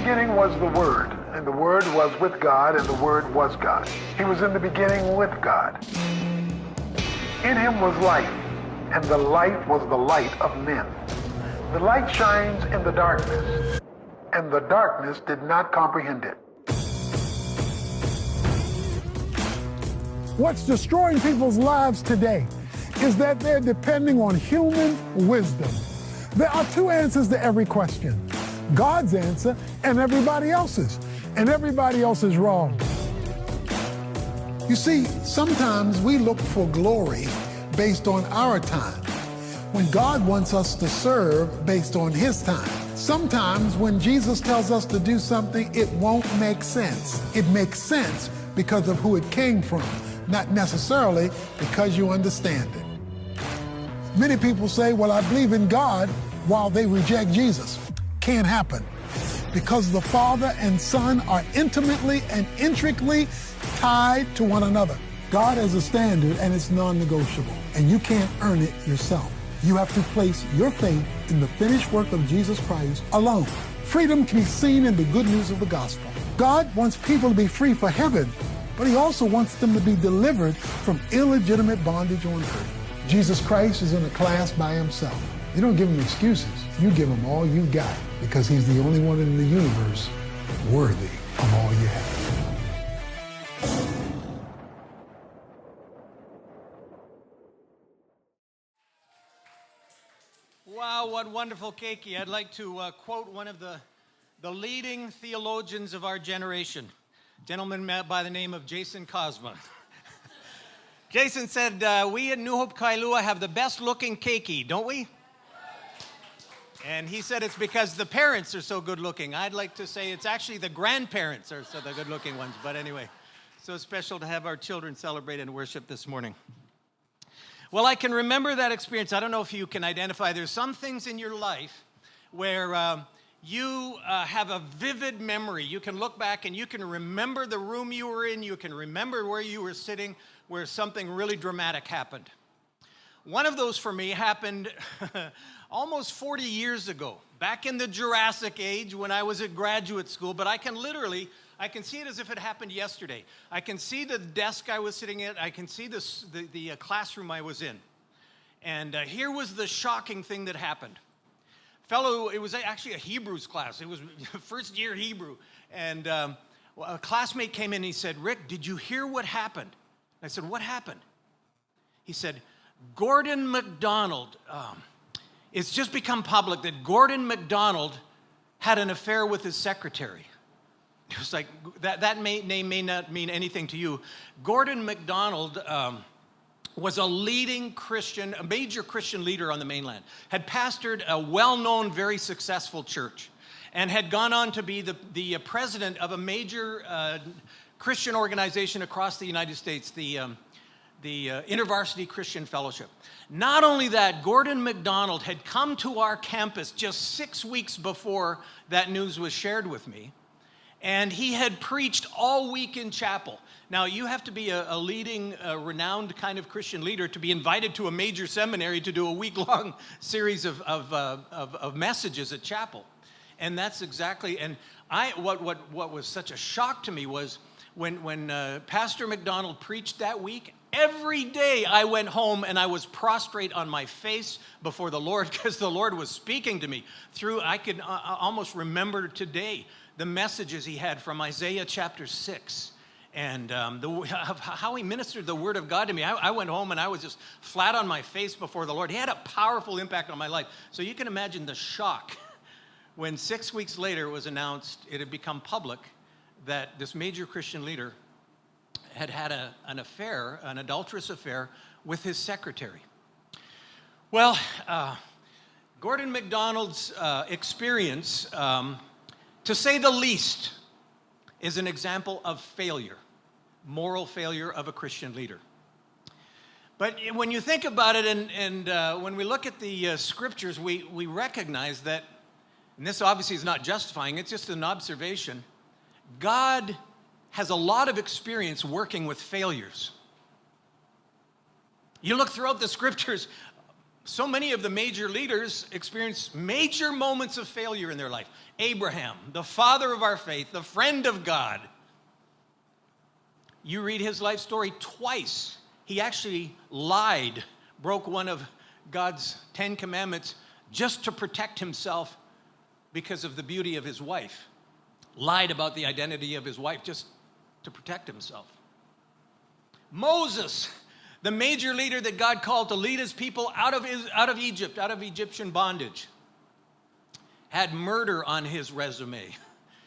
beginning was the Word, and the Word was with God, and the Word was God. He was in the beginning with God. In him was life, and the life was the light of men. The light shines in the darkness, and the darkness did not comprehend it. What's destroying people's lives today is that they're depending on human wisdom. There are two answers to every question: God's answer and everybody else's. And everybody else is wrong. You see, sometimes we look for glory based on our time, when God wants us to serve based on his time. Sometimes when Jesus tells us to do something, it won't make sense. It makes sense because of who it came from, not necessarily because you understand it. Many people say, well, I believe in God, while they reject Jesus. Can't happen, because the Father and Son are intimately and intricately tied to one another. God has a standard, and it's non-negotiable, and you can't earn it yourself. You have to place your faith in the finished work of Jesus Christ alone. Freedom can be seen in the good news of the gospel. God wants people to be free for heaven, but he also wants them to be delivered from illegitimate bondage on earth. Jesus Christ is in a class by himself. You don't give him excuses. You give him all you got, because he's the only one in the universe worthy of all you have. Wow, what wonderful keiki. I'd like to quote one of the leading theologians of our generation, a gentleman by the name of Jason Cosma. Jason said, we at New Hope Kailua have the best looking keiki, don't we? And he said it's because the parents are so good looking. I'd like to say it's actually the grandparents are so the good looking ones. But anyway, so special to have our children celebrate and worship this morning. Well, I can remember that experience. I don't know if you can identify. There's some things in your life where you have a vivid memory. You can look back and you can remember the room you were in. You can remember where you were sitting, where something really dramatic happened. One of those for me happened almost 40 years ago, back in the Jurassic age when I was at graduate school, but I can see it as if it happened yesterday. I can see the desk I was sitting at. I can see the classroom I was in. And here was the shocking thing that happened. It was actually a Hebrews class. It was first year Hebrew. And a classmate came in and he said, Rick, did you hear what happened? I said, what happened? He said, Gordon MacDonald, it's just become public that Gordon MacDonald had an affair with his secretary. It was like, that name may not mean anything to you. Gordon MacDonald was a leading Christian, a major Christian leader on the mainland, had pastored a well-known, very successful church, and had gone on to be the president of a major Christian organization across the United States, the InterVarsity Christian Fellowship. Not only that, Gordon MacDonald had come to our campus just 6 weeks before that news was shared with me, and he had preached all week in chapel. Now, you have to be a leading, renowned kind of Christian leader to be invited to a major seminary to do a week-long series of messages at chapel. And that's exactly, and what was such a shock to me was when Pastor MacDonald preached that week, every day I went home and I was prostrate on my face before the Lord, because the Lord was speaking to me through, I could almost remember today the messages he had from Isaiah chapter 6 and how he ministered the word of God to me. I went home and I was just flat on my face before the Lord. He had a powerful impact on my life. So you can imagine the shock when 6 weeks later it was announced, it had become public, that this major Christian leader had an affair, an adulterous affair with his secretary. Well, Gordon MacDonald's experience, to say the least, is an example of failure, moral failure of a Christian leader. But when you think about it, and when we look at the scriptures, we recognize that, and this obviously is not justifying, it's just an observation, God has a lot of experience working with failures. You look throughout the scriptures, So many of the major leaders experienced major moments of failure in their life. Abraham, the father of our faith, the friend of God. You read his life story twice. He actually lied, broke one of God's 10 commandments just to protect himself because of the beauty of his wife. Lied about the identity of his wife just to protect himself. Moses, the major leader that God called to lead his people out of Egypt, out of Egyptian bondage, had murder on his resume.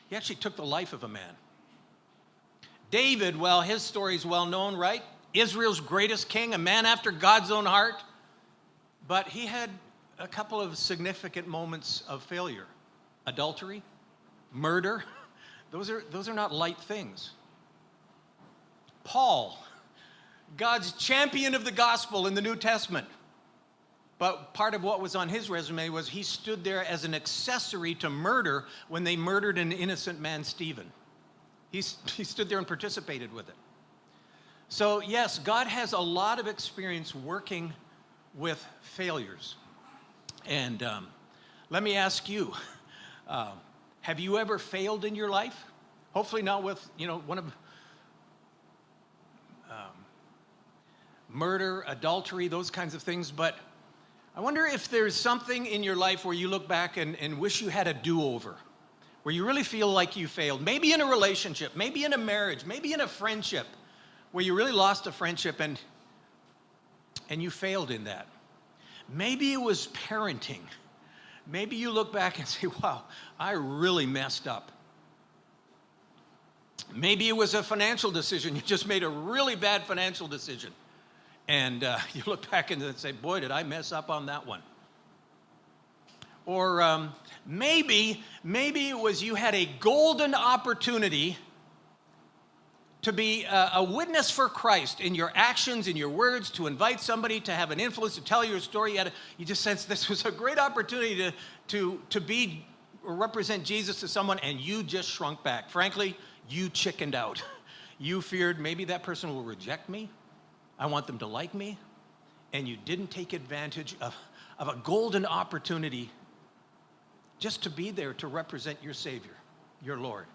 He actually took the life of a man. David, well, his story is well known, right? Israel's greatest king, a man after God's own heart. But he had a couple of significant moments of failure. Adultery, murder, those are not light things. Paul, God's champion of the gospel in the New Testament. But part of what was on his resume was he stood there as an accessory to murder when they murdered an innocent man, Stephen. He stood there and participated with it. So yes, God has a lot of experience working with failures. And let me ask you, have you ever failed in your life? Hopefully not with, one of murder, adultery, those kinds of things. But I wonder if there's something in your life where you look back and wish you had a do-over, where you really feel like you failed. Maybe in a relationship, maybe in a marriage, maybe in a friendship, where you really lost a friendship and you failed in that. Maybe it was parenting. Maybe you look back and say, wow, I really messed up. Maybe it was a financial decision. You just made a really bad financial decision. And you look back and say, boy, did I mess up on that one. Or maybe it was you had a golden opportunity to be a witness for Christ in your actions, in your words, to invite somebody, to have an influence, to tell your story. You just sensed this was a great opportunity to be or represent Jesus to someone, and you just shrunk back. Frankly, you chickened out. You feared maybe that person will reject me. I want them to like me. And you didn't take advantage of a golden opportunity just to be there to represent your Savior, your Lord.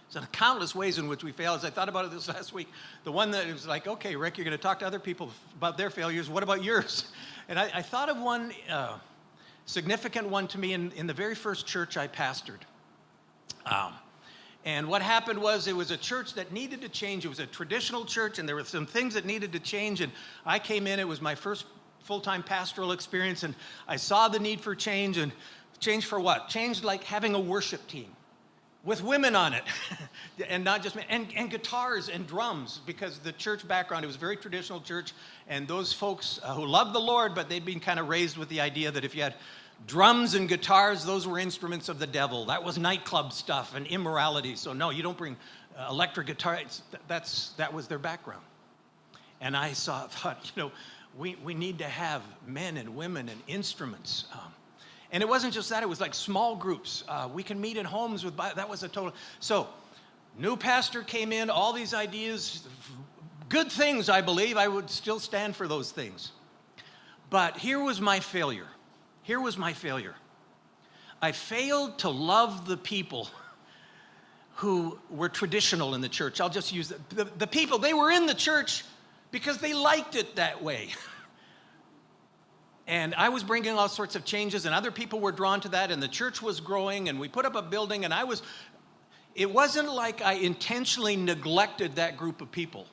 So the countless ways in which we fail. As I thought about it this last week, the one that was like, okay, Rick, you're going to talk to other people about their failures. What about yours? And I thought of one significant one to me in the very first church I pastored. And what happened was it was a church that needed to change. It was a traditional church, and there were some things that needed to change. And I came in. It was my first full-time pastoral experience, and I saw the need for change. And change for what? Change like having a worship team with women on it, and not just men, and guitars and drums, because the church background, it was a very traditional church, and those folks who loved the Lord, but they'd been kind of raised with the idea that if you had drums and guitars, those were instruments of the devil. That was nightclub stuff and immorality. So no, you don't bring electric guitar. That was their background. And I thought, we need to have men and women and instruments. And it wasn't just that, it was like small groups. We can meet in homes that was a total. So, new pastor came in, all these ideas, good things, I believe. I would still stand for those things. But here was my failure. I failed to love the people who were traditional in the church. I'll just use the people. They were in the church because they liked it that way. And I was bringing all sorts of changes, and other people were drawn to that, and the church was growing, and we put up a building, and it wasn't like I intentionally neglected that group of people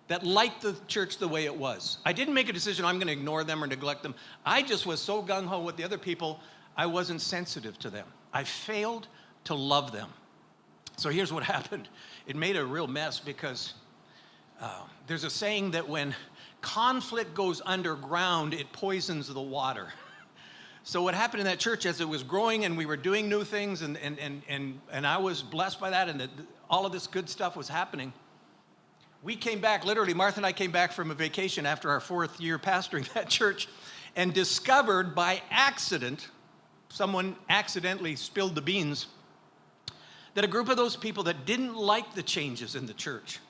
that liked the church the way it was. I didn't make a decision, I'm going to ignore them or neglect them. I just was so gung-ho with the other people, I wasn't sensitive to them. I failed to love them. So here's what happened. It made a real mess because there's a saying that when conflict goes underground, it poisons the water. So what happened in that church as it was growing and we were doing new things and I was blessed by that, and all of this good stuff was happening. We came back, literally, Martha and I came back from a vacation after our 4th year pastoring that church and discovered by accident, someone accidentally spilled the beans, that a group of those people that didn't like the changes in the church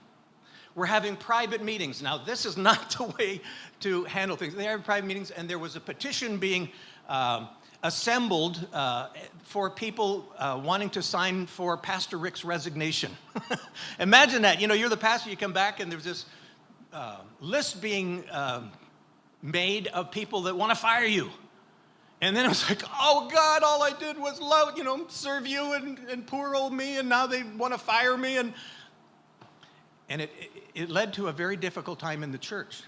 were having private meetings. Now, this is not the way to handle things. They had private meetings, and there was a petition being assembled for people wanting to sign for Pastor Rick's resignation. Imagine that. You know, you're the pastor, you come back, and there's this list being made of people that want to fire you. And then it was like, oh, God, all I did was love, serve you and poor old me, and now they want to fire me. And it led to a very difficult time in the church.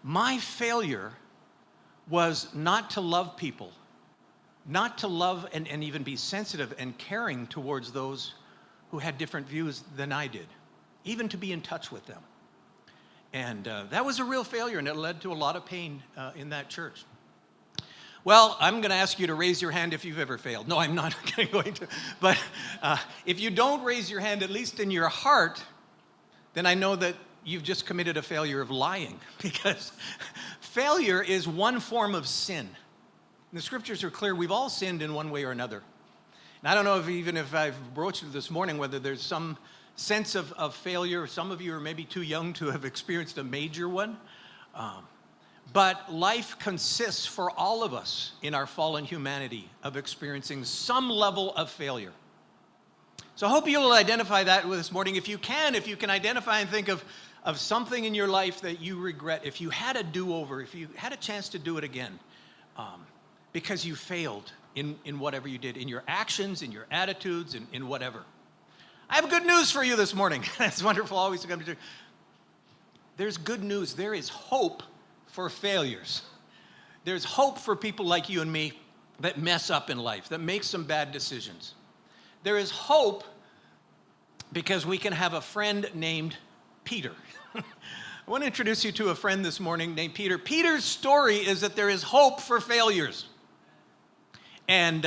My failure was not to love people, not to love and even be sensitive and caring towards those who had different views than I did, even to be in touch with them. And that was a real failure, and it led to a lot of pain in that church. Well, I'm going to ask you to raise your hand if you've ever failed. No, I'm not going to. But if you don't raise your hand, at least in your heart, then I know that you've just committed a failure of lying, because failure is one form of sin. And the scriptures are clear. We've all sinned in one way or another. And I don't know if I've broached it this morning, whether there's some sense of failure. Some of you are maybe too young to have experienced a major one. But life consists for all of us in our fallen humanity of experiencing some level of failure. So I hope you'll identify that this morning. If you can identify and think of something in your life that you regret, if you had a do-over, if you had a chance to do it again, because you failed in whatever you did, in your actions, in your attitudes, in whatever. I have good news for you this morning. It's wonderful always to come to. There's good news. There is hope for failures. There's hope for people like you and me that mess up in life, that make some bad decisions. There is hope because we can have a friend named Peter. I want to introduce you to a friend this morning named Peter. Peter's story is that there is hope for failures. And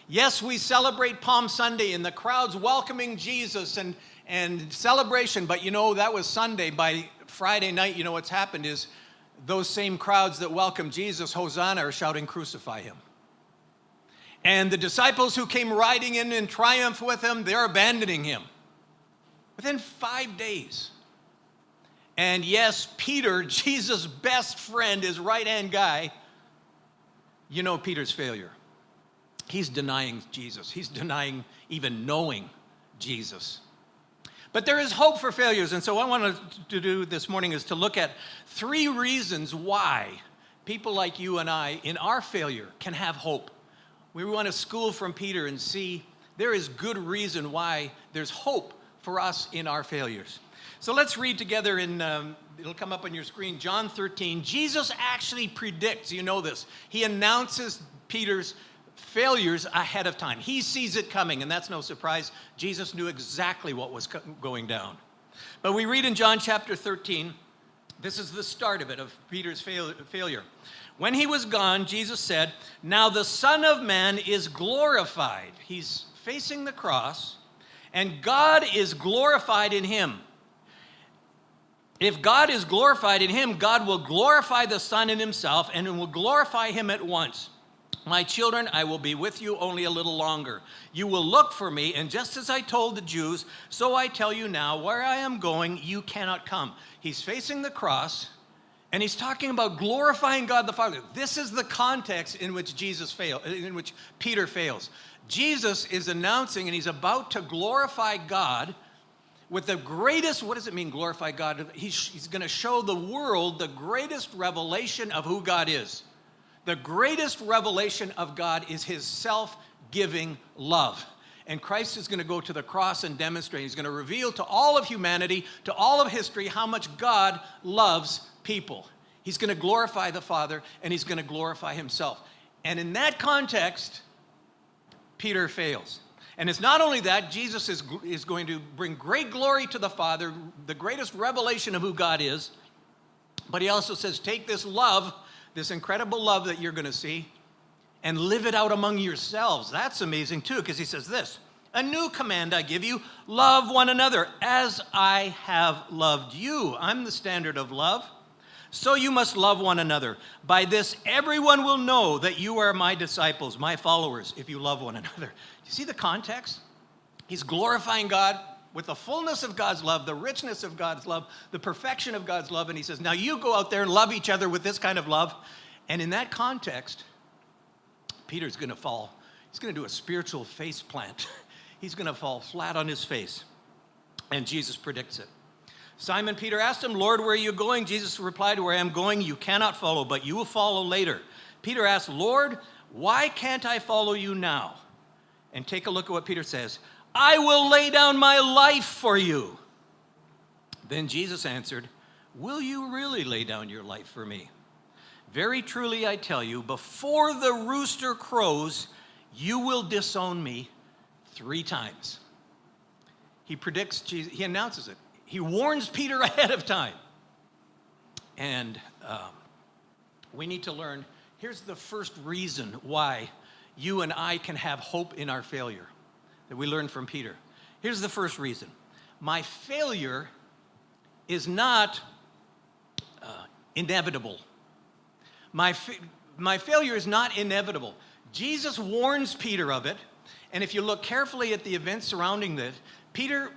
yes, we celebrate Palm Sunday and the crowds welcoming Jesus and celebration, but that was Sunday. By Friday night, what's happened is those same crowds that welcome Jesus, Hosanna, are shouting, crucify him. And the disciples who came riding in triumph with him, they're abandoning him within 5 days. And yes, Peter, Jesus' best friend, his right-hand guy, Peter's failure. He's denying Jesus. He's denying even knowing Jesus. But there is hope for failures. And so what I wanted to do this morning is to look at 3 reasons why people like you and I, in our failure, can have hope. We want to school from Peter and see there is good reason why there's hope for us in our failures. So let's read together it'll come up on your screen, John 13. Jesus actually predicts, this. He announces Peter's failures ahead of time. He sees it coming, and that's no surprise. Jesus knew exactly what was going down. But we read in John chapter 13, this is the start of it, of Peter's failure. When he was gone, Jesus said, now the Son of Man is glorified. He's facing the cross, and God is glorified in him. If God is glorified in him, God will glorify the Son in himself, and will glorify him at once. My children, I will be with you only a little longer. You will look for me, and just as I told the Jews, so I tell you now, where I am going, you cannot come. He's facing the cross, and he's talking about glorifying God the Father. This is the context in which Peter fails. Jesus is announcing, and he's about to glorify God with the greatest, what does it mean, glorify God? He's going to show the world the greatest revelation of who God is. The greatest revelation of God is his self-giving love. And Christ is going to go to the cross and demonstrate. He's going to reveal to all of humanity, to all of history, how much God loves people. He's going to glorify the Father, and he's going to glorify himself. And in that context, Peter fails. And it's not only that, Jesus is going to bring great glory to the Father, the greatest revelation of who God is. But he also says, take this love, this incredible love that you're going to see, and live it out among yourselves. That's amazing too, because he says this, a new command I give you, love one another as I have loved you. I'm the standard of love. So you must love one another. By this, everyone will know that you are my disciples, my followers, if you love one another. You see the context? He's glorifying God with the fullness of God's love, the richness of God's love, the perfection of God's love, and he says, now you go out there and love each other with this kind of love. And in that context, Peter's going to fall. He's going to do a spiritual face plant. He's going to fall flat on his face. And Jesus predicts it. Simon Peter asked him, Lord, where are you going? Jesus replied, where I am going, you cannot follow, but you will follow later. Peter asked, Lord, why can't I follow you now? And take a look at what Peter says. I will lay down my life for you. Then Jesus answered, will you really lay down your life for me? Very truly I tell you, before the rooster crows, you will disown me 3 times. He predicts Jesus, he announces it. He warns Peter ahead of time. And we need to learn, here's the first reason why you and I can have hope in our failure that we learned from Peter. Here's the first reason. My failure is not inevitable. My failure is not inevitable. Jesus warns Peter of it, and if you look carefully at the events surrounding this, Peter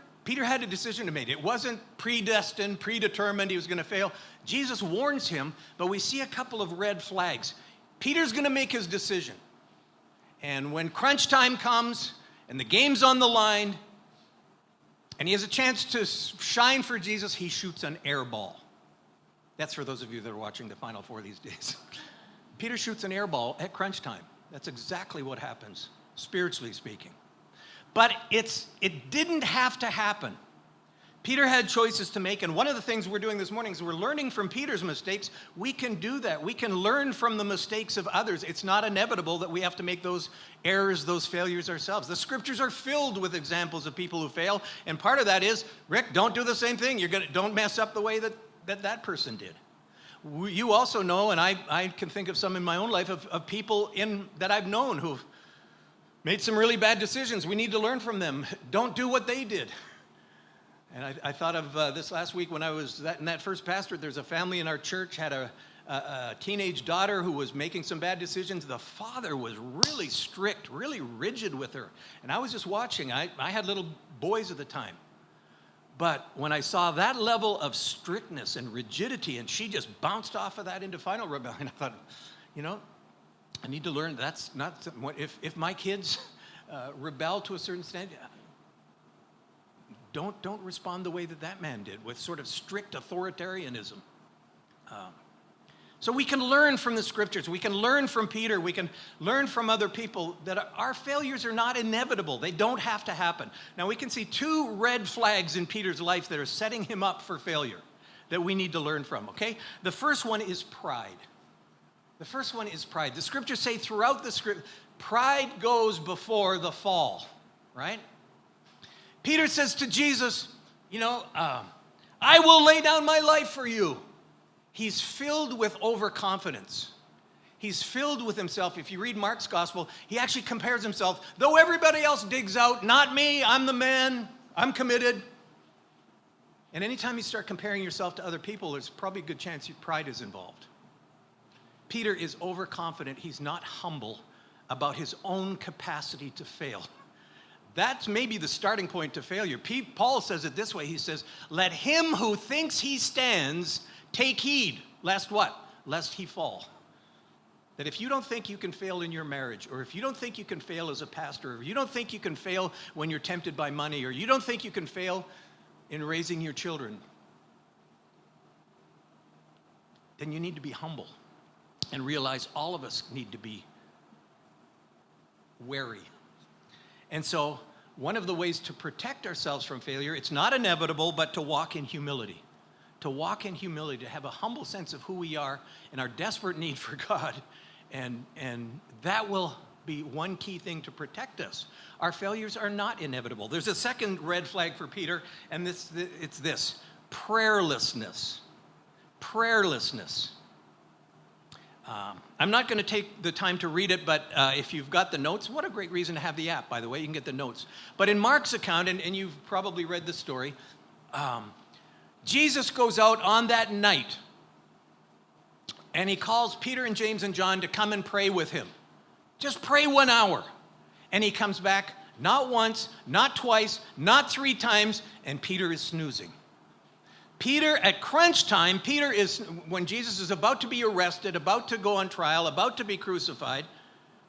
had a decision to make. It wasn't predestined, predetermined he was going to fail. Jesus warns him, but we see a couple of red flags. Peter's going to make his decision. And when crunch time comes and the game's on the line and he has a chance to shine for Jesus, he shoots an air ball. That's for those of you that are watching the Final Four these days. Peter shoots an air ball at crunch time. That's exactly what happens, spiritually speaking. But it didn't have to happen. Peter had choices to make, and one of the things we're doing this morning is we're learning from Peter's mistakes. We can do that. We can learn from the mistakes of others. It's not inevitable that we have to make those errors, those failures ourselves. The scriptures are filled with examples of people who fail, and part of that is, Rick, don't do the same thing. Don't mess up the way that person did. You also know, and I can think of some in my own life, of people that I've known who've made some really bad decisions. We need to learn from them. Don't do what they did. And I thought of this last week when I was in that first pastorate. There's a family in our church had a teenage daughter who was making some bad decisions. The father was really strict, really rigid with her. And I was just watching. I had little boys at the time. But when I saw that level of strictness and rigidity, and she just bounced off of that into final rebellion, I thought, I need to learn that's not if my kids rebel to a certain extent, don't respond the way that man did, with sort of strict authoritarianism. So we can learn from the scriptures. We can learn from Peter. We can learn from other people that our failures are not inevitable. They don't have to happen. Now we can see 2 red flags in Peter's life that are setting him up for failure that we need to learn from, okay? The first one is pride. The first one is pride. The scriptures say throughout the script, pride goes before the fall, right? Peter says to Jesus, I will lay down my life for you. He's filled with overconfidence. He's filled with himself. If you read Mark's gospel, he actually compares himself. Though everybody else digs out, not me, I'm the man, I'm committed. And anytime you start comparing yourself to other people, there's probably a good chance your pride is involved. Peter is overconfident. He's not humble about his own capacity to fail. That's maybe the starting point to failure. Paul says it this way. He says, let him who thinks he stands take heed, lest what? Lest he fall. That if you don't think you can fail in your marriage, or if you don't think you can fail as a pastor, or you don't think you can fail when you're tempted by money, or you don't think you can fail in raising your children, then you need to be humble and realize all of us need to be wary. And so one of the ways to protect ourselves from failure, it's not inevitable, but to walk in humility. To walk in humility, to have a humble sense of who we are and our desperate need for God. And that will be one key thing to protect us. Our failures are not inevitable. There's a second red flag for Peter, and it's this: prayerlessness. Prayerlessness. I'm not going to take the time to read it, but if you've got the notes, what a great reason to have the app, by the way. You can get the notes. But in Mark's account, and you've probably read the story, Jesus goes out on that night, and he calls Peter and James and John to come and pray with him. Just pray 1 hour. And he comes back Not once, not twice, not 3 times, and Peter is snoozing. Peter, at crunch time, Peter is, when Jesus is about to be arrested, about to go on trial, about to be crucified,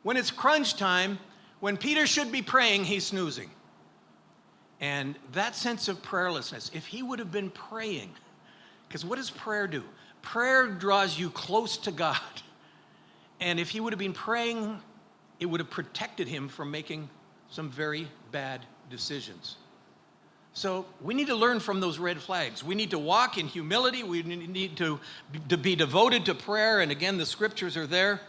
when it's crunch time, when Peter should be praying, he's snoozing. And that sense of prayerlessness, if he would have been praying, because what does prayer do? Prayer draws you close to God. And if he would have been praying, it would have protected him from making some very bad decisions. So we need to learn from those red flags. We need to walk in humility. We need to be devoted to prayer. And again, the scriptures are there.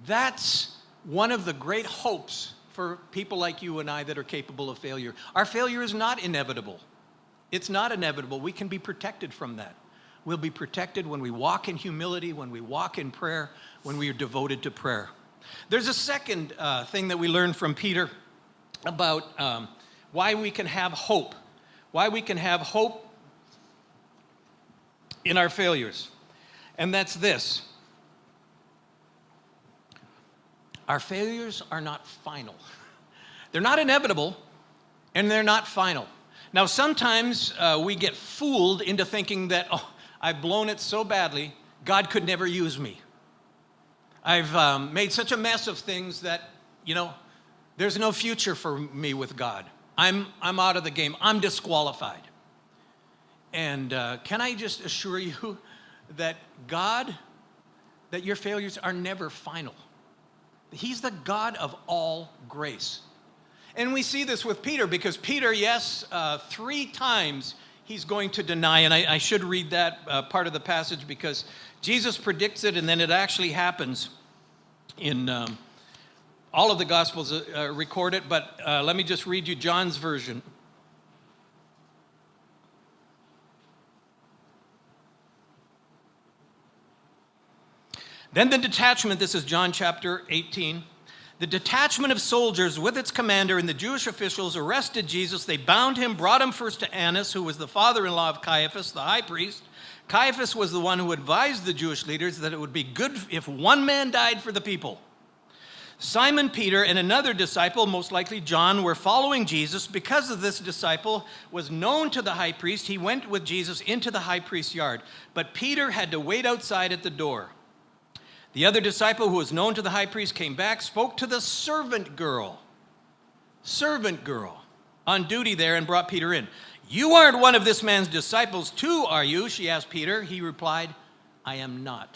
That's one of the great hopes for people like you and I that are capable of failure. Our failure is not inevitable. It's not inevitable. We can be protected from that. We'll be protected when we walk in humility, when we walk in prayer, when we are devoted to prayer. There's a second thing that we learn from Peter about why we can have hope. Why we can have hope in our failures. And that's this. Our failures are not final. They're not inevitable, and they're not final. Now, sometimes we get fooled into thinking that, oh, I've blown it so badly, God could never use me. I've made such a mess of things that, there's no future for me with God. I'm out of the game. I'm disqualified. And can I just assure you that that your failures are never final. He's the God of all grace. And we see this with Peter because Peter, 3 times he's going to deny. And I should read that part of the passage because Jesus predicts it and then it actually happens in all of the Gospels record it, but let me just read you John's version. Then the detachment, this is John chapter 18, the detachment of soldiers with its commander and the Jewish officials arrested Jesus. They bound him, brought him first to Annas, who was the father-in-law of Caiaphas, the high priest. Caiaphas was the one who advised the Jewish leaders that it would be good if one man died for the people. Simon Peter and another disciple, most likely John, were following Jesus. Because of this disciple was known to the high priest, he went with Jesus into the high priest's yard. But Peter had to wait outside at the door. The other disciple who was known to the high priest came back, spoke to the servant girl on duty there and brought Peter in. You aren't one of this man's disciples too, are you? She asked Peter. He replied, I am not.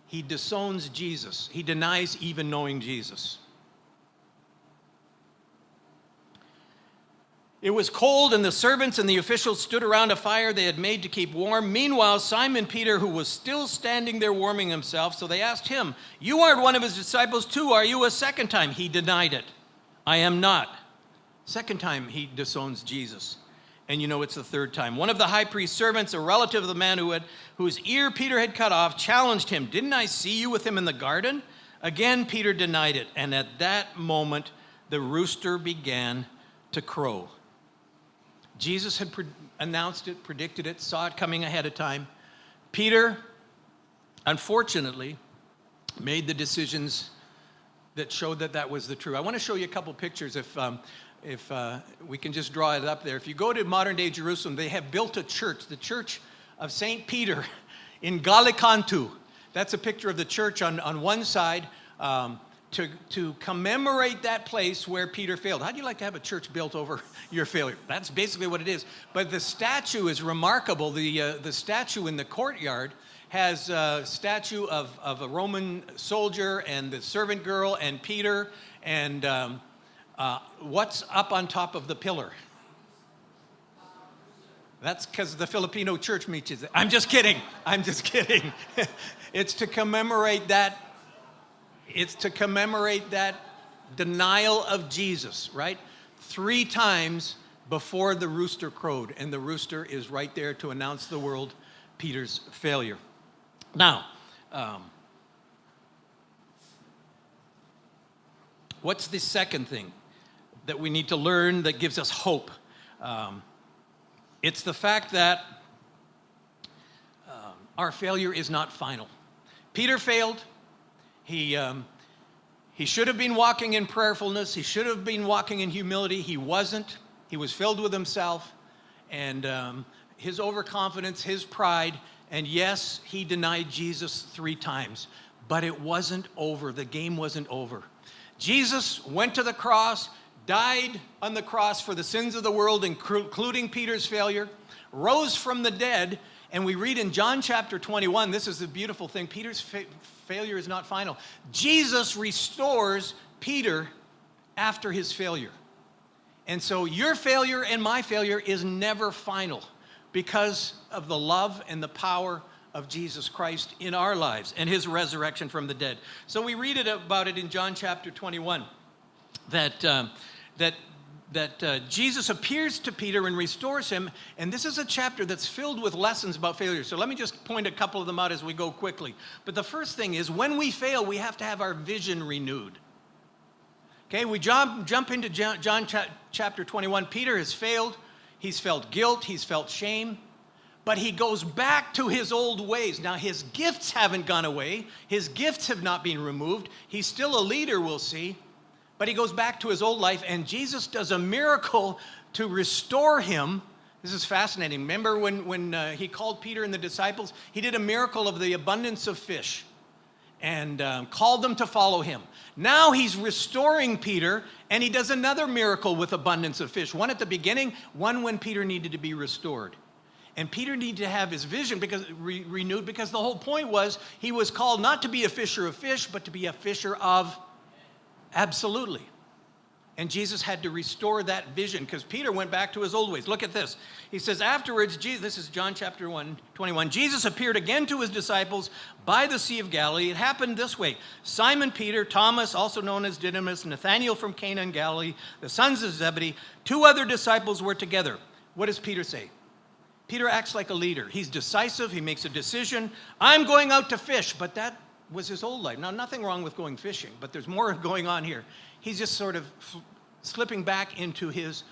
He disowns Jesus. He denies even knowing Jesus. It was cold, and the servants and the officials stood around a fire they had made to keep warm. Meanwhile, Simon Peter, who was still standing there warming himself, so they asked him, you aren't one of his disciples too, are you? A second time, he denied it. I am not. Second time, he disowns Jesus. And it's the third time. One of the high priest's servants, a relative of the man whose ear Peter had cut off, challenged him. Didn't I see you with him in the garden? Again, Peter denied it. And at that moment, the rooster began to crow. Jesus had announced it, predicted it, saw it coming ahead of time. Peter, unfortunately, made the decisions that showed that was the truth. I want to show you a couple pictures if we can just draw it up there. If you go to modern-day Jerusalem, they have built a church, the Church of St. Peter in Galicantu. That's a picture of the church on one side to commemorate that place where Peter failed. How'd you like to have a church built over your failure? That's basically what it is. But the statue is remarkable. The statue in the courtyard has a statue of a Roman soldier and the servant girl and Peter and what's up on top of the pillar? That's because the Filipino church meets it. I'm just kidding. It's to commemorate that. It's to commemorate that denial of Jesus, right? 3 times before the rooster crowed, and the rooster is right there to announce the world Peter's failure. Now, what's the second thing that we need to learn that gives us hope? It's the fact that our failure is not final. Peter failed. He He should have been walking in prayerfulness. He should have been walking in humility. He wasn't. He was filled with himself and his overconfidence, his pride. And yes, he denied Jesus 3 times. But it wasn't over. The game wasn't over. Jesus went to the cross, died on the cross for the sins of the world, including Peter's failure, rose from the dead, and we read in John chapter 21, this is the beautiful thing, Peter's failure is not final. Jesus restores Peter after his failure. And so your failure and my failure is never final because of the love and the power of Jesus Christ in our lives and his resurrection from the dead. So we read about it in John chapter 21, that Jesus appears to Peter and restores him. And this is a chapter that's filled with lessons about failure. So let me just point a couple of them out as we go quickly. But the first thing is when we fail, we have to have our vision renewed. Okay, we jump into John chapter 21. Peter has failed. He's felt guilt. He's felt shame. But he goes back to his old ways. Now, his gifts haven't gone away. His gifts have not been removed. He's still a leader, we'll see. But he goes back to his old life, and Jesus does a miracle to restore him. This is fascinating. Remember when he called Peter and the disciples? He did a miracle of the abundance of fish and called them to follow him. Now he's restoring Peter, and he does another miracle with abundance of fish. One at the beginning, one when Peter needed to be restored. And Peter needed to have his vision renewed because the whole point was he was called not to be a fisher of fish, but to be a fisher of absolutely. And Jesus had to restore that vision because Peter went back to his old ways. Look at this. He says, afterwards, this is John chapter 21, Jesus appeared again to his disciples by the Sea of Galilee. It happened this way. Simon Peter, Thomas, also known as Didymus, Nathanael from Cana in Galilee, the sons of Zebedee, 2 other disciples were together. What does Peter say? Peter acts like a leader. He's decisive. He makes a decision. I'm going out to fish, but that was his old life. Now, nothing wrong with going fishing, but there's more going on here. He's just sort of slipping back into his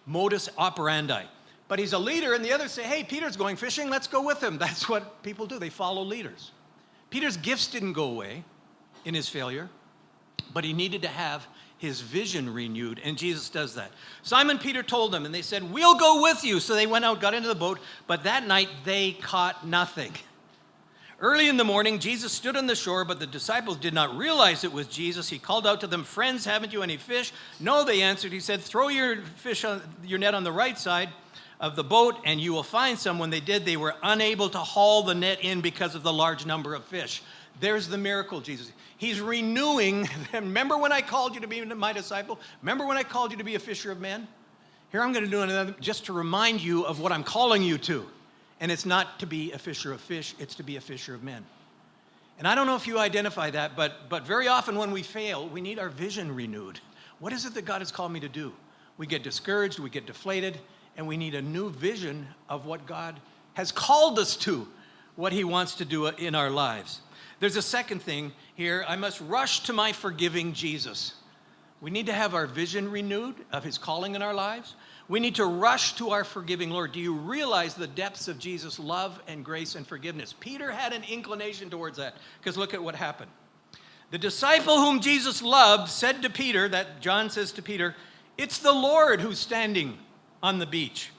modus operandi. But he's a leader, and the others say, hey, Peter's going fishing. Let's go with him. That's what people do. They follow leaders. Peter's gifts didn't go away in his failure, but he needed to have his vision renewed, and Jesus does that. Simon Peter told them, and they said, we'll go with you. So they went out, got into the boat, but that night they caught nothing. Early in the morning, Jesus stood on the shore, but the disciples did not realize it was Jesus. He called out to them, friends, haven't you any fish? No, they answered. He said, throw your net on the right side of the boat, and you will find some. When they did, they were unable to haul the net in because of the large number of fish. There's the miracle, Jesus. He's renewing them. Remember when I called you to be my disciple? Remember when I called you to be a fisher of men? Here I'm going to do another just to remind you of what I'm calling you to. And it's not to be a fisher of fish, it's to be a fisher of men. And I don't know if you identify that, but very often when we fail, we need our vision renewed. What is it that God has called me to do? We get discouraged, we get deflated, and we need a new vision of what God has called us to, what he wants to do in our lives. There's a second thing here. I must rush to my forgiving Jesus. We need to have our vision renewed of his calling in our lives. We need to rush to our forgiving Lord. Do you realize the depths of Jesus' love and grace and forgiveness? Peter had an inclination towards that, because look at what happened. The disciple whom Jesus loved said to Peter, that John says to Peter, it's the Lord who's standing on the beach.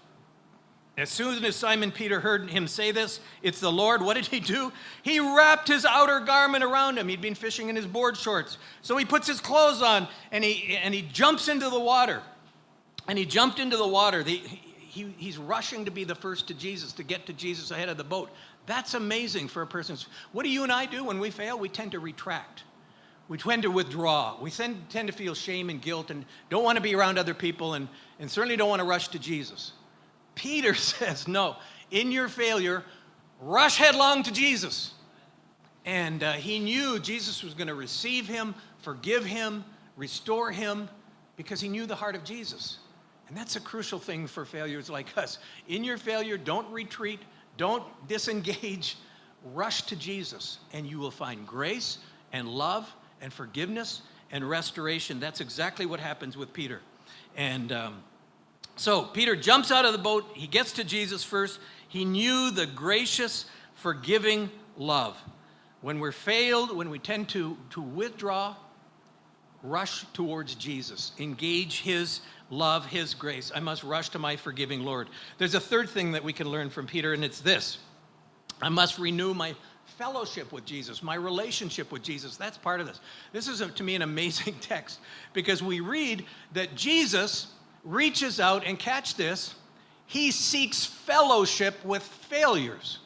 As soon as Simon Peter heard him say this, it's the Lord, what did he do? He wrapped his outer garment around him. He'd been fishing in his board shorts. So he puts his clothes on and he jumps into the water. And he jumped into the water. He's rushing to be the first to Jesus, to get to Jesus ahead of the boat. That's amazing for a person. What do you and I do when we fail? We tend to retract. We tend to withdraw. We tend to feel shame and guilt and don't want to be around other people and certainly don't want to rush to Jesus. Peter says, no, in your failure, rush headlong to Jesus. And he knew Jesus was going to receive him, forgive him, restore him, because he knew the heart of Jesus. And that's a crucial thing for failures like us. In your failure, don't retreat, don't disengage, rush to Jesus, and you will find grace and love and forgiveness and restoration. That's exactly what happens with Peter. And so Peter jumps out of the boat. He gets to Jesus first. He knew the gracious, forgiving love. When we're failed, when we tend to withdraw, rush towards Jesus, engage his love, his grace. I must rush to my forgiving Lord. There's a third thing that we can learn from Peter, and it's this. I must renew my fellowship with Jesus, my relationship with Jesus. That's part of this. This is, to me, an amazing text because we read that Jesus reaches out and, catch this, he seeks fellowship with failures.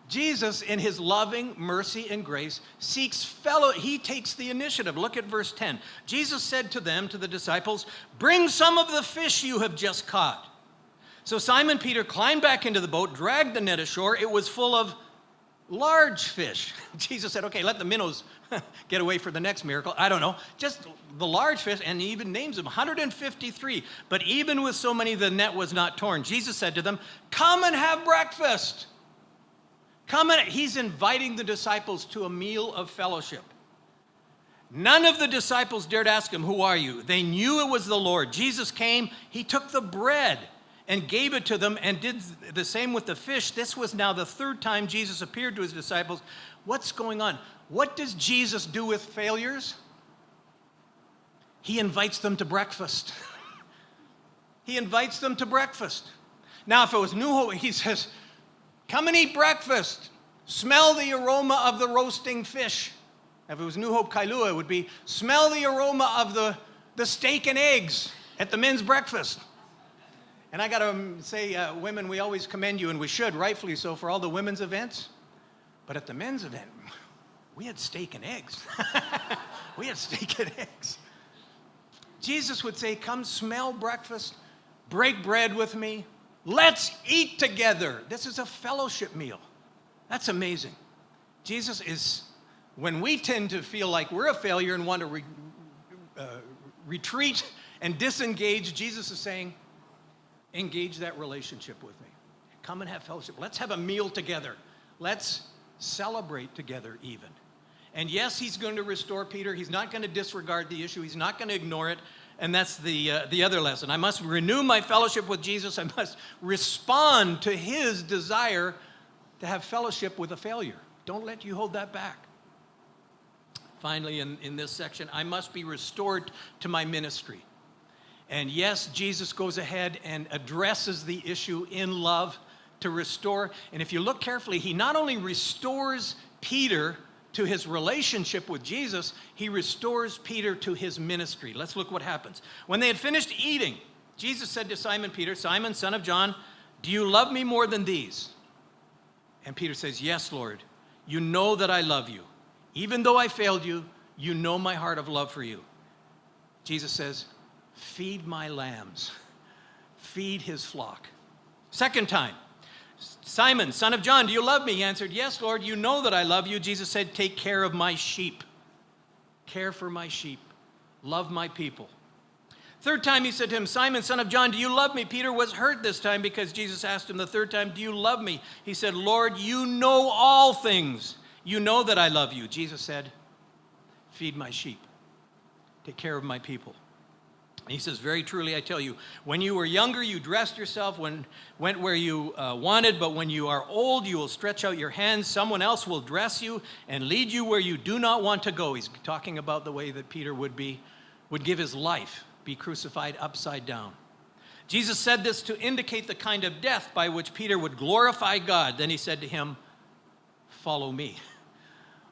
Jesus, in his loving mercy and grace, he takes the initiative. Look at verse 10. Jesus said to them, to the disciples, "Bring some of the fish you have just caught." So Simon Peter climbed back into the boat, dragged the net ashore. It was full of large fish. Jesus said, okay, let the minnows get away for the next miracle. I don't know. Just the large fish, and he even names them, 153. But even with so many, the net was not torn. Jesus said to them, "Come and have breakfast." He's inviting the disciples to a meal of fellowship. None of the disciples dared ask him, "Who are you?" They knew it was the Lord. Jesus came, he took the bread and gave it to them and did the same with the fish. This was now the third time Jesus appeared to his disciples. What's going on? What does Jesus do with failures? He invites them to breakfast. He invites them to breakfast. Now, if it was New Hope, he says, "Come and eat breakfast. Smell the aroma of the roasting fish." If it was New Hope Kailua, it would be, "Smell the aroma of the steak and eggs at the men's breakfast." And I got to say, women, we always commend you, and we should, rightfully so, for all the women's events. But at the men's event, we had steak and eggs. We had steak and eggs. Jesus would say, "Come smell breakfast. Break bread with me. Let's eat together." This is a fellowship meal. That's amazing. Jesus is, when we tend to feel like we're a failure and want to retreat and disengage, Jesus is saying, engage that relationship with me. Come and have fellowship. Let's have a meal together. Let's celebrate together even. And yes, he's going to restore Peter. He's not going to disregard the issue. He's not going to ignore it. And that's the other lesson. I must renew my fellowship with Jesus. I must respond to his desire to have fellowship with a failure. Don't let you hold that back. Finally, in this section, I must be restored to my ministry. And yes, Jesus goes ahead and addresses the issue in love to restore. And if you look carefully, he not only restores Peter to his relationship with Jesus, he restores Peter to his ministry. Let's look what happens. When they had finished eating, Jesus said to Simon Peter, "Simon, son of John, do you love me more than these?" And Peter says, "Yes, Lord. You know that I love you. Even though I failed you, you know my heart of love for you." Jesus says, "Feed my lambs." Feed his flock. Second time, "Simon, son of John, do you love me?" He answered, "Yes, Lord, you know that I love you." Jesus said, "Take care of my sheep." Care for my sheep. Love my people. Third time he said to him, "Simon, son of John, do you love me?" Peter was hurt this time because Jesus asked him the third time, "Do you love me?" He said, "Lord, you know all things. You know that I love you." Jesus said, "Feed my sheep. Take care of my people." He says, "Very truly I tell you, when you were younger, you dressed yourself, went where you wanted, but when you are old, you will stretch out your hands. Someone else will dress you and lead you where you do not want to go." He's talking about the way that Peter would give his life, be crucified upside down. Jesus said this to indicate the kind of death by which Peter would glorify God. Then he said to him, "Follow me."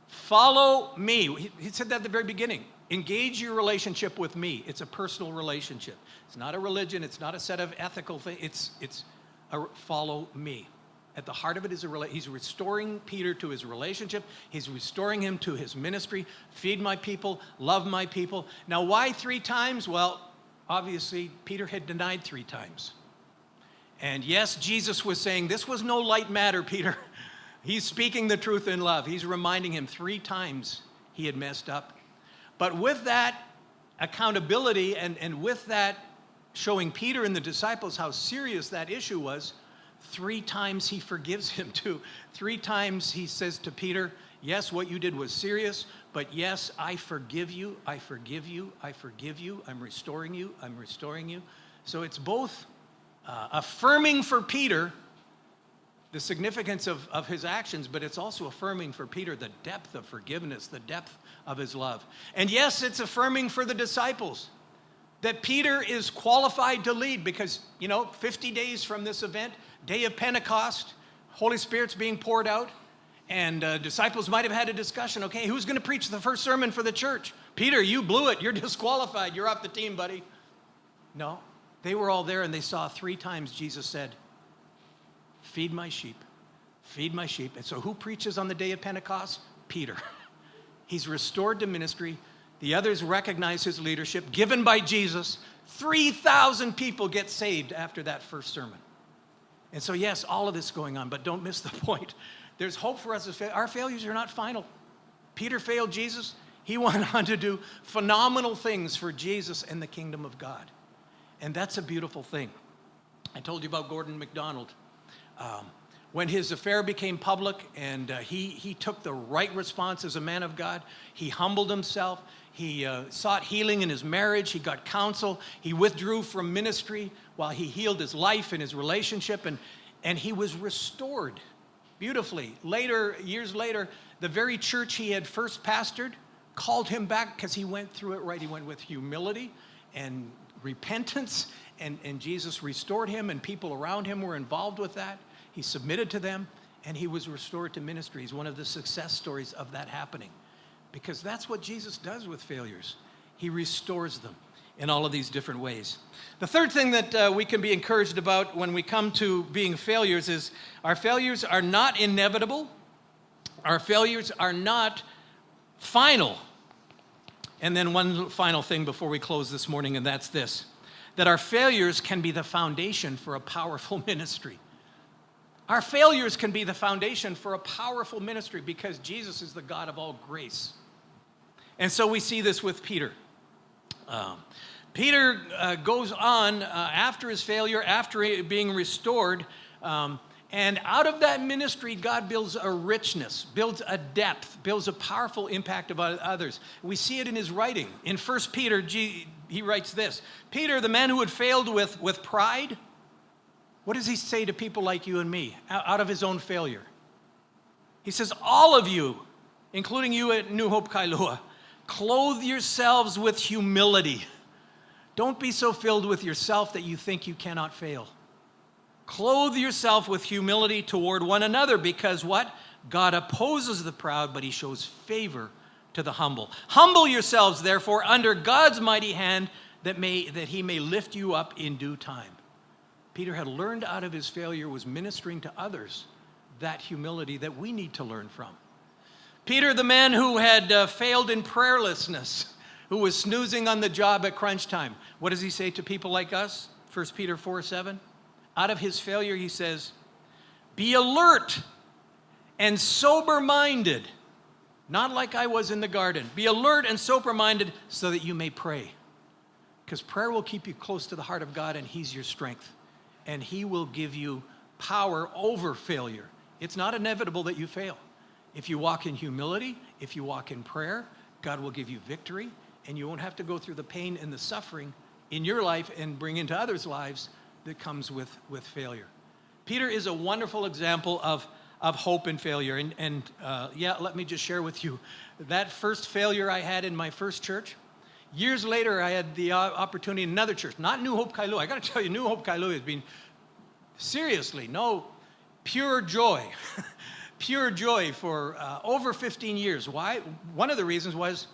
Follow me. He said that at the very beginning. Engage your relationship with me. It's a personal relationship. It's not a religion. It's not a set of ethical things. It's a follow me. At the heart of it is he's restoring Peter to his relationship. He's restoring him to his ministry. Feed my people. Love my people. Now, why 3 times? Well, obviously, Peter had denied 3 times. And yes, Jesus was saying, this was no light matter, Peter. He's speaking the truth in love. He's reminding him 3 times he had messed up. But with that accountability and with that showing Peter and the disciples how serious that issue was, 3 times he forgives him too. 3 times he says to Peter, "Yes, what you did was serious, but yes, I forgive you, I forgive you, I forgive you, I'm restoring you, I'm restoring you." So it's both affirming for Peter the significance of his actions, but it's also affirming for Peter the depth of forgiveness, the depth of his love. And yes, it's affirming for the disciples that Peter is qualified to lead because, 50 days from this event, day of Pentecost, Holy Spirit's being poured out, and disciples might have had a discussion, okay, who's going to preach the first sermon for the church? Peter, you blew it. You're disqualified. You're off the team, buddy. No, they were all there, and they saw 3 times Jesus said, feed my sheep, feed my sheep. And so who preaches on the day of Pentecost? Peter. He's restored to ministry. The others recognize his leadership given by Jesus. 3,000 people get saved after that first sermon. And so, yes, all of this going on, but don't miss the point. There's hope for us. Our failures are not final. Peter failed Jesus. He went on to do phenomenal things for Jesus and the kingdom of God. And that's a beautiful thing. I told you about Gordon MacDonald. When his affair became public and he took the right response as a man of God, he humbled himself. He sought healing in his marriage. He got counsel. He withdrew from ministry while he healed his life and his relationship, and he was restored beautifully. Years later, the very church he had first pastored called him back because he went through it right. He went with humility and repentance, and Jesus restored him, and people around him were involved with that. He submitted to them, and he was restored to ministry. He's one of the success stories of that happening, because that's what Jesus does with failures. He restores them in all of these different ways. The third thing that we can be encouraged about when we come to being failures is our failures are not inevitable. Our failures are not final. And then one final thing before we close this morning, and that's this, that our failures can be the foundation for a powerful ministry. Our failures can be the foundation for a powerful ministry because Jesus is the God of all grace. And so we see this with Peter. Peter goes on after his failure, after being restored, and out of that ministry, God builds a richness, builds a depth, builds a powerful impact about others. We see it in his writing. In 1 Peter, he writes this, Peter, the man who had failed with pride, what does he say to people like you and me out of his own failure? He says, all of you, including you at New Hope Kailua, clothe yourselves with humility. Don't be so filled with yourself that you think you cannot fail. Clothe yourself with humility toward one another because what? God opposes the proud, but he shows favor to the humble. Humble yourselves, therefore, under God's mighty hand that he may lift you up in due time. Peter had learned out of his failure, was ministering to others that humility that we need to learn from. Peter, the man who had failed in prayerlessness, who was snoozing on the job at crunch time. What does he say to people like us? 1 Peter 4:7. Out of his failure, he says, be alert and sober-minded, not like I was in the garden. Be alert and sober-minded so that you may pray. Because prayer will keep you close to the heart of God, and he's your strength. And he will give you power over failure. It's not inevitable that you fail. If you walk in humility, if you walk in prayer, God will give you victory, and you won't have to go through the pain and the suffering in your life and bring into others' lives that comes with failure. Peter is a wonderful example of hope in failure. Let me just share with you that first failure I had in my first church. Years later, I had the opportunity in another church, not New Hope Kailua. I got to tell you, New Hope Kailua has been pure joy, pure joy for over 15 years. Why? One of the reasons was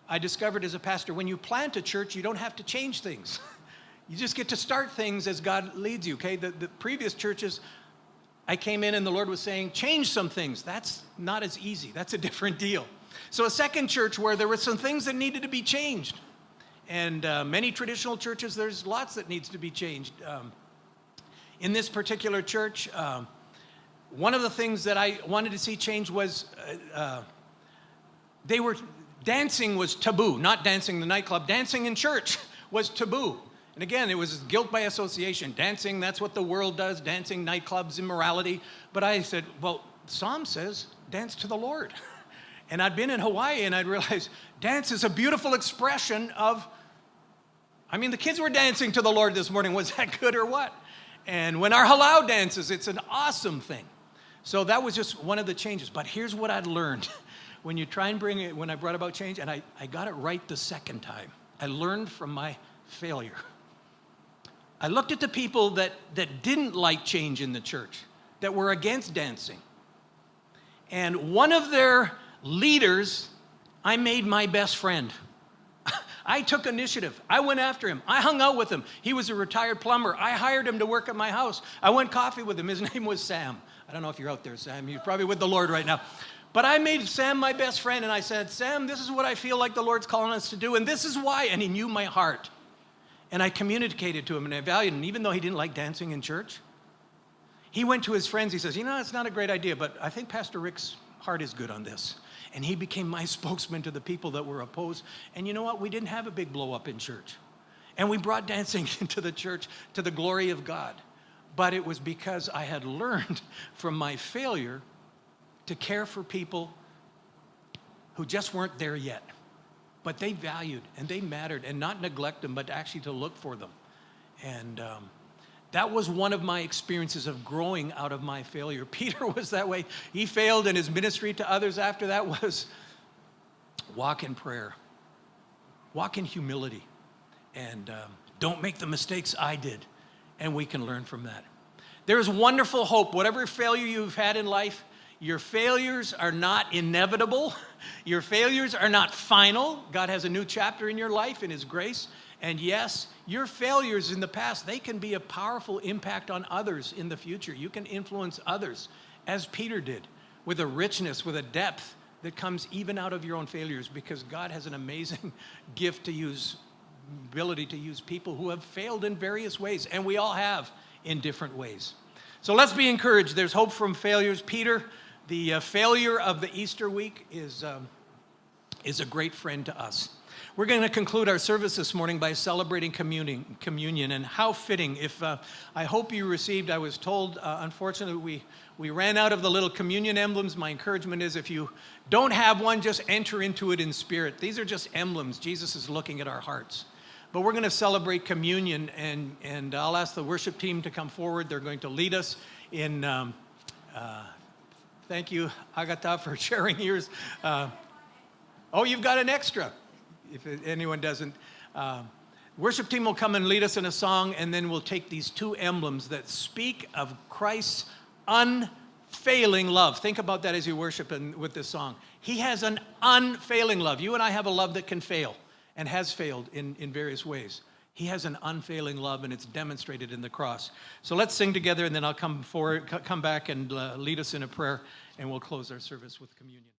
I discovered as a pastor, when you plant a church, you don't have to change things. You just get to start things as God leads you, okay? The previous churches, I came in and the Lord was saying, change some things. That's not as easy. That's a different deal. So a second church where there were some things that needed to be changed. And many traditional churches, there's lots that needs to be changed. In this particular church, one of the things that I wanted to see changed was dancing was taboo. Not dancing in the nightclub. Dancing in church was taboo. And again, it was guilt by association. Dancing, that's what the world does. Dancing, nightclubs, immorality. But I said, well, Psalm says, dance to the Lord. And I'd been in Hawaii and I'd realized dance is a beautiful expression of, the kids were dancing to the Lord this morning. Was that good or what? And when our halau dances, it's an awesome thing. So that was just one of the changes. But here's what I'd learned. When you try and bring it, when I brought about change, and I got it right the second time, I learned from my failure. I looked at the people that didn't like change in the church, that were against dancing. And one of their leaders, I made my best friend. I took initiative. I went after him. I hung out with him. He was a retired plumber. I hired him to work at my house. I went coffee with him. His name was Sam. I don't know if you're out there, Sam. You're probably with the Lord right now. But I made Sam my best friend, and I said, Sam, this is what I feel like the Lord's calling us to do, and this is why. And he knew my heart. And I communicated to him, and I valued him. Even though he didn't like dancing in church, he went to his friends. He says, it's not a great idea, but I think Pastor Rick's heart is good on this. And he became my spokesman to the people that were opposed. And you know what? We didn't have a big blow up in church. And we brought dancing into the church to the glory of God. But it was because I had learned from my failure to care for people who just weren't there yet. But they valued and they mattered, and not neglect them, but actually to look for them. And that was one of my experiences of growing out of my failure. Peter was that way. He failed, and his ministry to others after that was walk in prayer, walk in humility, and don't make the mistakes I did. And we can learn from that. There is wonderful hope. Whatever failure you've had in life, your failures are not inevitable. Your failures are not final. God has a new chapter in your life in His grace. And yes, your failures in the past, they can be a powerful impact on others in the future. You can influence others, as Peter did, with a richness, with a depth that comes even out of your own failures, because God has an amazing gift to use, ability to use people who have failed in various ways, and we all have in different ways. So let's be encouraged. There's hope from failures. Peter, the failure of the Easter week, is a great friend to us. We're going to conclude our service this morning by celebrating communion, and how fitting. If I hope you received, I was told, unfortunately, we ran out of the little communion emblems. My encouragement is, if you don't have one, just enter into it in spirit. These are just emblems. Jesus is looking at our hearts. But we're going to celebrate communion, and I'll ask the worship team to come forward. They're going to lead us in, thank you, Agata, for sharing yours. Oh, you've got an extra, if anyone doesn't. Worship team will come and lead us in a song, and then we'll take these two emblems that speak of Christ's unfailing love. Think about that as you worship with this song. He has an unfailing love. You and I have a love that can fail, and has failed in various ways. He has an unfailing love, and it's demonstrated in the cross. So let's sing together, and then I'll come back and lead us in a prayer, and we'll close our service with communion.